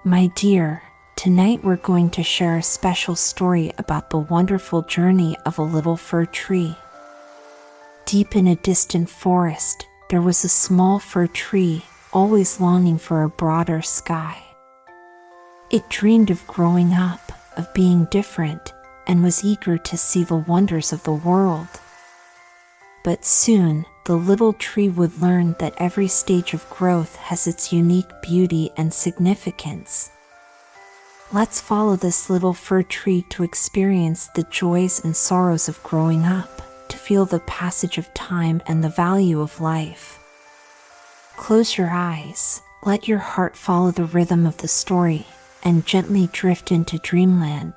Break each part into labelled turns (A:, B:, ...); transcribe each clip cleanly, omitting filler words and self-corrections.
A: My dear, tonight we're going to share a special story about the wonderful journey of a little fir tree. Deep in a distant forest, there was a small fir tree, always longing for a broader sky. It dreamed of growing up, of being different, and was eager to see the wonders of the world. But soon, the little tree would learn that every stage of growth has its unique beauty and significance. Let's follow this little fir tree to experience the joys and sorrows of growing up, to feel the passage of time and the value of life. Close your eyes, let your heart follow the rhythm of the story, and gently drift into dreamland.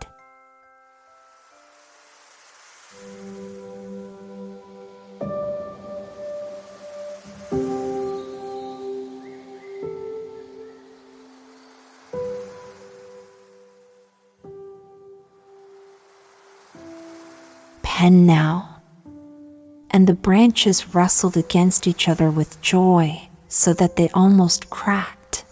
A: Pen now. And the branches rustled against each other with joy, so that they almost cracked.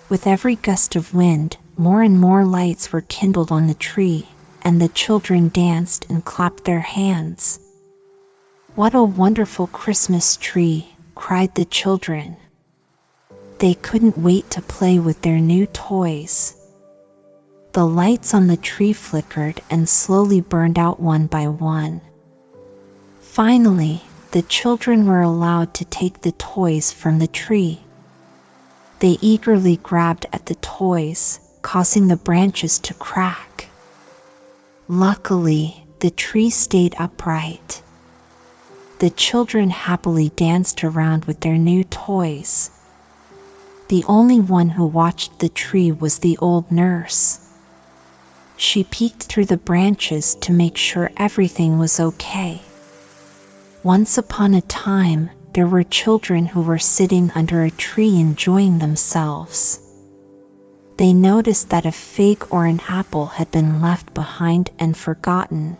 A: With every gust of wind, more and more lights were kindled on the tree, and the children danced and clapped their hands. "What a wonderful Christmas tree!" cried the children. They couldn't wait to play with their new toys. The lights on the tree flickered and slowly burned out one by one. Finally, the children were allowed to take the toys from the tree. They eagerly grabbed at the toys, causing the branches to crack. Luckily, the tree stayed upright. The children happily danced around with their new toys. The only one who watched the tree was the old nurse. She peeked through the branches to make sure everything was okay. Once upon a time, there were children who were sitting under a tree enjoying themselves. They noticed that a fig or an apple had been left behind and forgotten.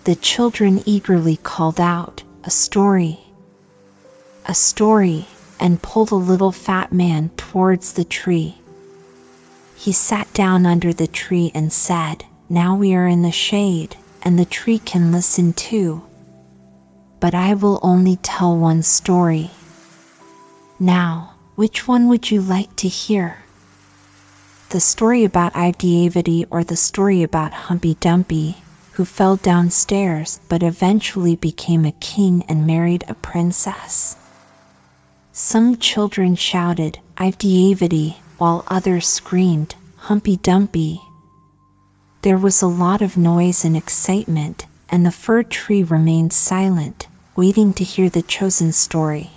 A: The children eagerly called out, "A story! A story!" and pulled a little fat man towards the tree. He sat down under the tree and said, "Now we are in the shade, and the tree can listen too. But I will only tell one story. Now, which one would you like to hear? The story about Ivy or the story about Humpty Dumpty, who fell downstairs but eventually became a king and married a princess?" Some children shouted, "Ivy," while others screamed, "Humpty Dumpty." There was a lot of noise and excitement, and the fir tree remained silent, waiting to hear the chosen story.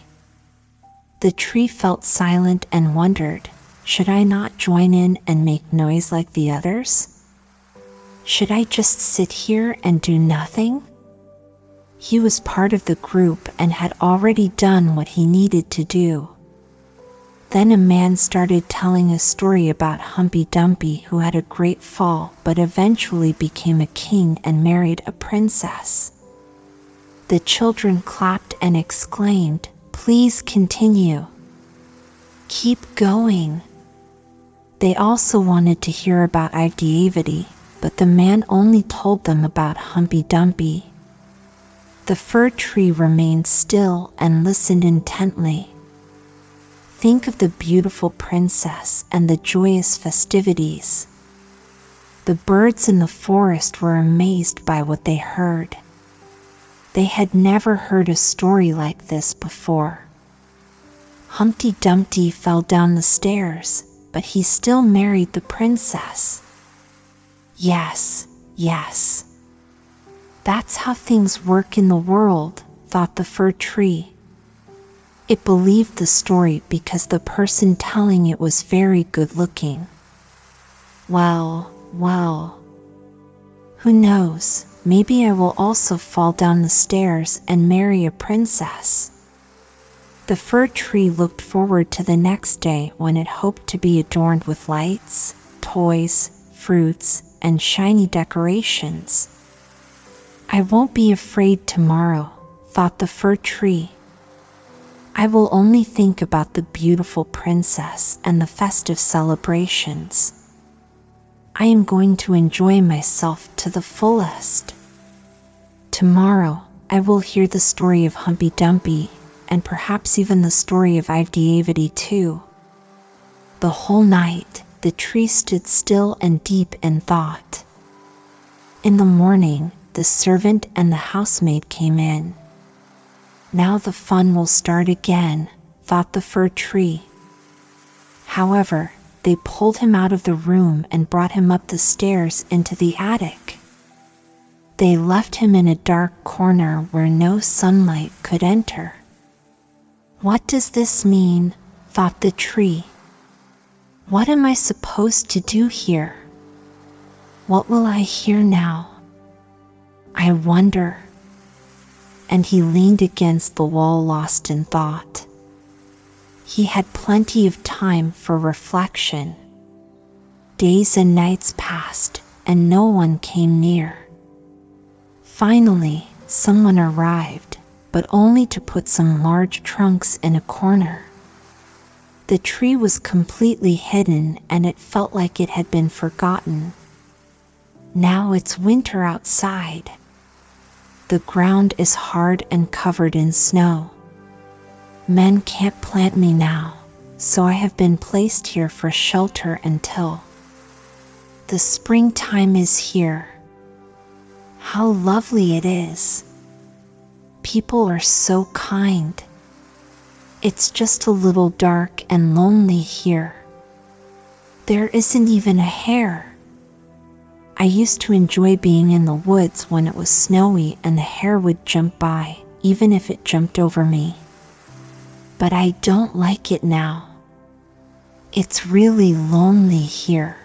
A: The tree felt silent and wondered, should I not join in and make noise like the others? Should I just sit here and do nothing? He was part of the group and had already done what he needed to do. Then a man started telling a story about Humpty Dumpty, who had a great fall but eventually became a king and married a princess. The children clapped and exclaimed, "Please continue. Keep going." They also wanted to hear about Ivy, but the man only told them about Humpty Dumpty. The fir tree remained still and listened intently. Think of the beautiful princess and the joyous festivities. The birds in the forest were amazed by what they heard. They had never heard a story like this before. Humpty Dumpty fell down the stairs, but he still married the princess. Yes, yes. That's how things work in the world, thought the fir tree. It believed the story because the person telling it was very good looking. Well, who knows, maybe I will also fall down the stairs and marry a princess. The fir tree looked forward to the next day when it hoped to be adorned with lights, toys, fruits, and shiny decorations. I won't be afraid tomorrow, thought the fir tree. I will only think about the beautiful princess and the festive celebrations. I am going to enjoy myself to the fullest. Tomorrow, I will hear the story of Humpty Dumpty, and perhaps even the story of Ivedy too. The whole night, the tree stood still and deep in thought. In the morning, the servant and the housemaid came in. Now the fun will start again, thought the fir tree. However, they pulled him out of the room and brought him up the stairs into the attic. They left him in a dark corner where no sunlight could enter. What does this mean? Thought the tree. What am I supposed to do here? What will I hear now? I wonder. And he leaned against the wall, lost in thought. He had plenty of time for reflection. Days and nights passed, and no one came near. Finally, someone arrived, but only to put some large trunks in a corner. The tree was completely hidden, and it felt like it had been forgotten. Now it's winter outside. The ground is hard and covered in snow. Men can't plant me now, so I have been placed here for shelter until the springtime is here. How lovely it is. People are so kind. It's just a little dark and lonely here. There isn't even a hare. I used to enjoy being in the woods when it was snowy and the hare would jump by, even if it jumped over me. But I don't like it now. It's really lonely here.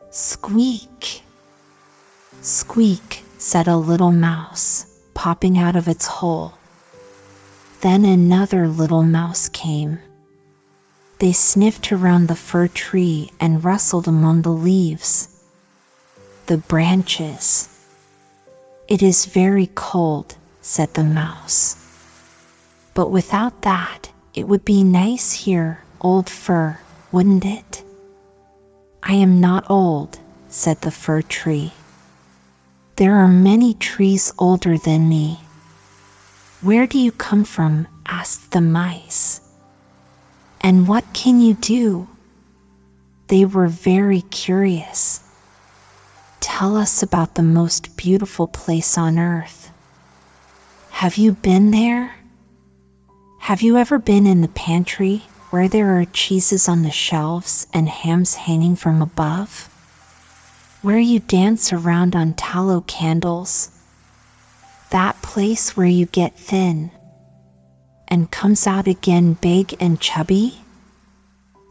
A: Squeak! Squeak, said a little mouse, popping out of its hole. Then another little mouse came. They sniffed around the fir tree and rustled among the leaves, the branches. It is very cold, said the mouse. But without that, it would be nice here, old fir, wouldn't it? I am not old, said the fir tree. There are many trees older than me. Where do you come from? Asked the mice. And what can you do? They were very curious. Tell us about the most beautiful place on earth. Have you been there? Have you ever been in the pantry where there are cheeses on the shelves and hams hanging from above? Where you dance around on tallow candles? That place where you get thin and comes out again big and chubby?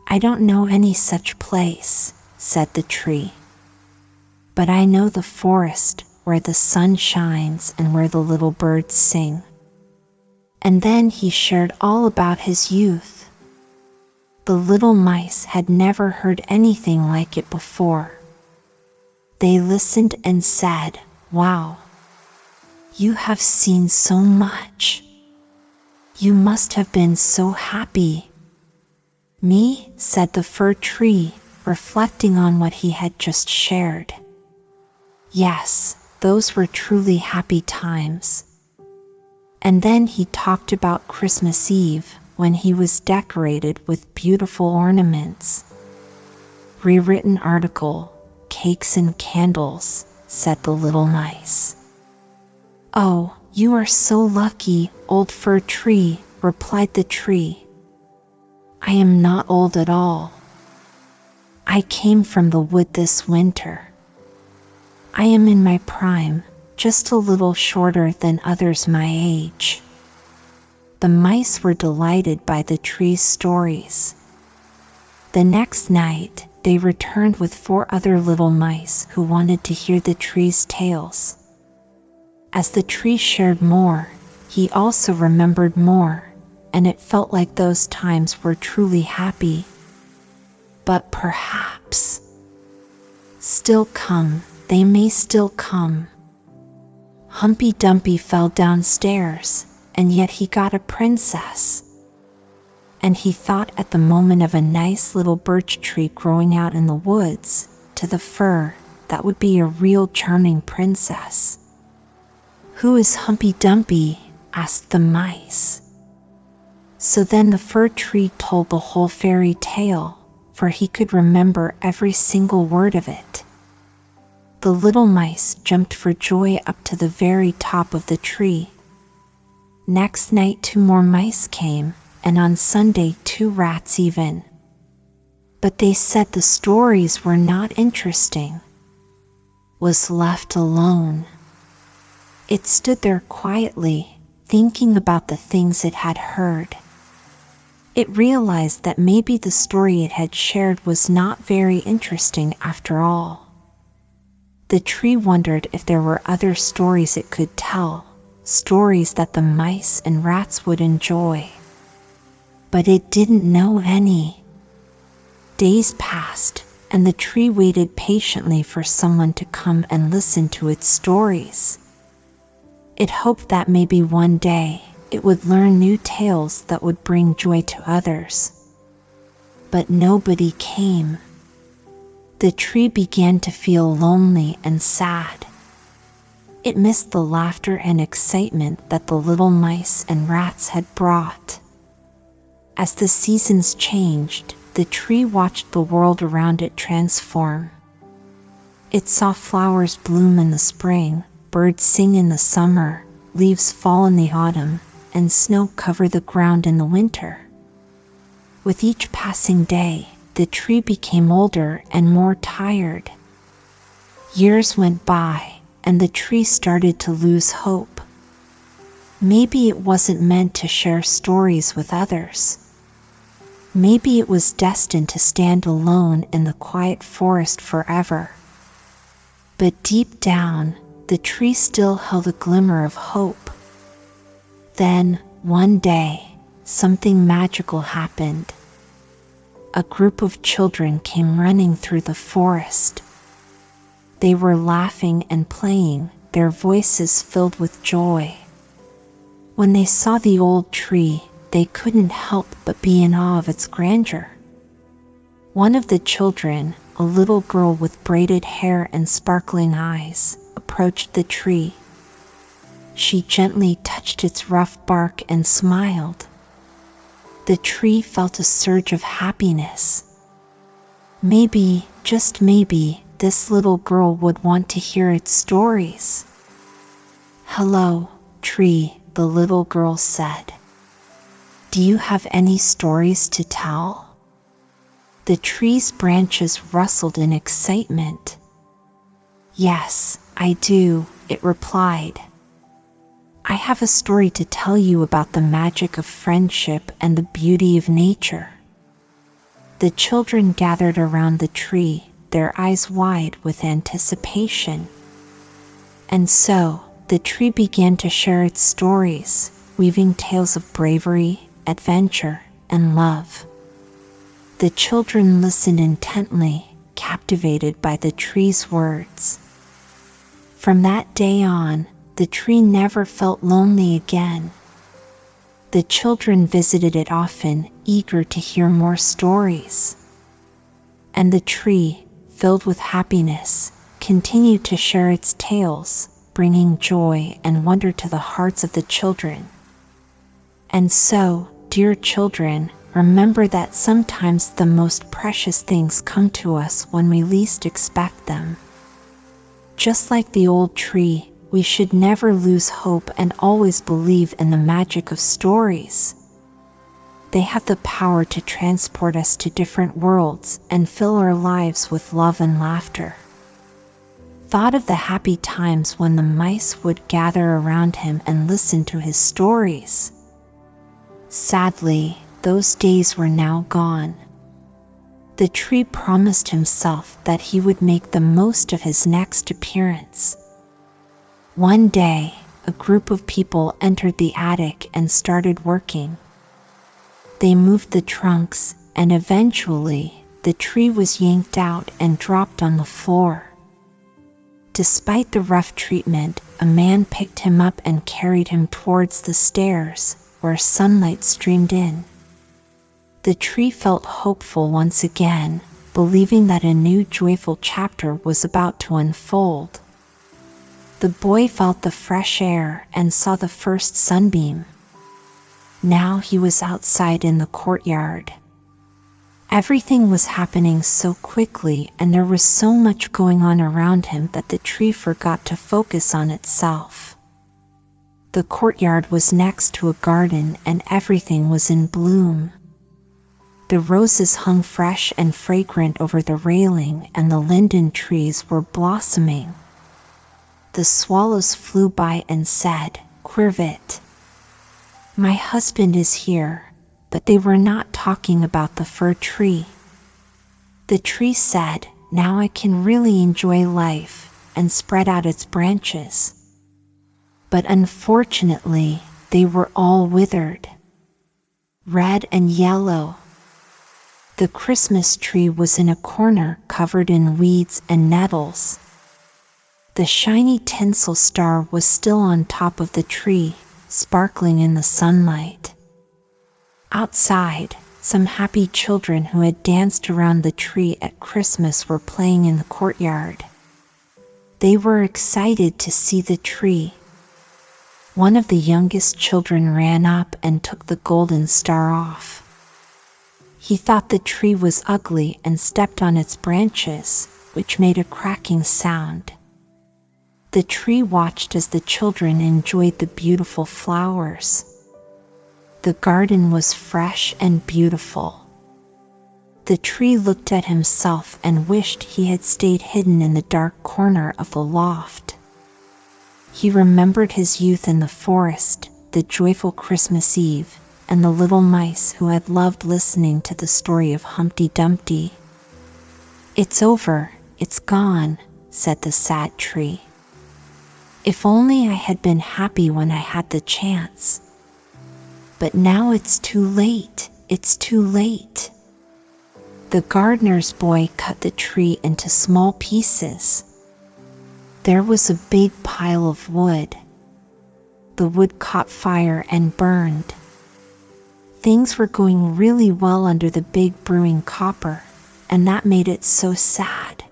A: I don't know any such place, said the tree. But I know the forest where the sun shines and where the little birds sing. And then he shared all about his youth. The little mice had never heard anything like it before. They listened and said, "Wow, you have seen so much. You must have been so happy." "Me?" said the fir tree, reflecting on what he had just shared. Yes, those were truly happy times. And then he talked about Christmas Eve, when he was decorated with beautiful ornaments. Rewritten article, cakes and candles, said the little mice. "Oh, you are so lucky, old fir tree," replied the tree. "I am not old at all. I came from the wood this winter. I am in my prime, just a little shorter than others my age." The mice were delighted by the tree's stories. The next night, they returned with 4 other little mice who wanted to hear the tree's tales. As the tree shared more, he also remembered more, and it felt like those times were truly happy. But perhaps still come, they may still come. Humpty Dumpty fell downstairs, and yet he got a princess. And he thought at the moment of a nice little birch tree growing out in the woods, to the fir, that would be a real charming princess. "Who is Humpy Dumpy?" asked the mice. So then the fir tree told the whole fairy tale, for he could remember every single word of it. The little mice jumped for joy up to the very top of the tree. Next night 2 more mice came, and on Sunday 2 rats even. But they said the stories were not interesting. Was left alone. It stood there quietly, thinking about the things it had heard. It realized that maybe the story it had shared was not very interesting after all. The tree wondered if there were other stories it could tell, stories that the mice and rats would enjoy. But it didn't know any. Days passed, and the tree waited patiently for someone to come and listen to its stories. It hoped that maybe one day it would learn new tales that would bring joy to others. But nobody came. The tree began to feel lonely and sad. It missed the laughter and excitement that the little mice and rats had brought. As the seasons changed, the tree watched the world around it transform. It saw flowers bloom in the spring, birds sing in the summer, leaves fall in the autumn, and snow cover the ground in the winter. With each passing day, the tree became older and more tired. Years went by, and the tree started to lose hope. Maybe it wasn't meant to share stories with others. Maybe it was destined to stand alone in the quiet forest forever. But deep down, the tree still held a glimmer of hope. Then, one day, something magical happened. A group of children came running through the forest. They were laughing and playing, their voices filled with joy. When they saw the old tree, they couldn't help but be in awe of its grandeur. One of the children, a little girl with braided hair and sparkling eyes, approached the tree. She gently touched its rough bark and smiled. The tree felt a surge of happiness. Maybe, just maybe, this little girl would want to hear its stories. "Hello, tree," the little girl said. "Do you have any stories to tell?" The tree's branches rustled in excitement. "Yes, I do," it replied. "I have a story to tell you about the magic of friendship and the beauty of nature." The children gathered around the tree, their eyes wide with anticipation. And so, the tree began to share its stories, weaving tales of bravery, adventure, and love. The children listened intently, captivated by the tree's words. From that day on, the tree never felt lonely again. The children visited it often, eager to hear more stories. And the tree, filled with happiness, continued to share its tales, bringing joy and wonder to the hearts of the children. And so, dear children, remember that sometimes the most precious things come to us when we least expect them. Just like the old tree, we should never lose hope and always believe in the magic of stories. They have the power to transport us to different worlds and fill our lives with love and laughter. Thought of the happy times when the mice would gather around him and listen to his stories. Sadly, those days were now gone. The tree promised himself that he would make the most of his next appearance. One day, a group of people entered the attic and started working. They moved the trunks, and eventually, the tree was yanked out and dropped on the floor. Despite the rough treatment, a man picked him up and carried him towards the stairs, where sunlight streamed in. The tree felt hopeful once again, believing that a new joyful chapter was about to unfold. The boy felt the fresh air and saw the first sunbeam. Now he was outside in the courtyard. Everything was happening so quickly and there was so much going on around him that the tree forgot to focus on itself. The courtyard was next to a garden and everything was in bloom. The roses hung fresh and fragrant over the railing and the linden trees were blossoming. The swallows flew by and said, "Quirvit, my husband is here," but they were not talking about the fir tree. The tree said, "Now I can really enjoy life," and spread out its branches. But unfortunately, they were all withered. Red and yellow. The Christmas tree was in a corner covered in weeds and nettles. The shiny tinsel star was still on top of the tree, sparkling in the sunlight. Outside, some happy children who had danced around the tree at Christmas were playing in the courtyard. They were excited to see the tree. One of the youngest children ran up and took the golden star off. He thought the tree was ugly and stepped on its branches, which made a cracking sound. The tree watched as the children enjoyed the beautiful flowers. The garden was fresh and beautiful. The tree looked at himself and wished he had stayed hidden in the dark corner of the loft. He remembered his youth in the forest, the joyful Christmas Eve, and the little mice who had loved listening to the story of Humpty Dumpty. "It's over, it's gone," said the sad tree. "If only I had been happy when I had the chance. But now it's too late, it's too late." The gardener's boy cut the tree into small pieces. There was a big pile of wood. The wood caught fire and burned. Things were going really well under the big brewing copper, and that made it so sad.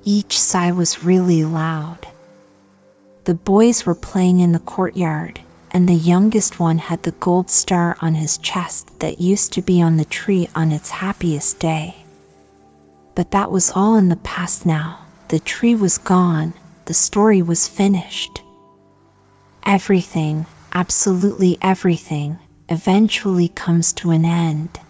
A: Each sigh was really loud. The boys were playing in the courtyard, and the youngest one had the gold star on his chest that used to be on the tree on its happiest day. But that was all in the past now. The tree was gone, the story was finished. Everything, absolutely everything, eventually comes to an end.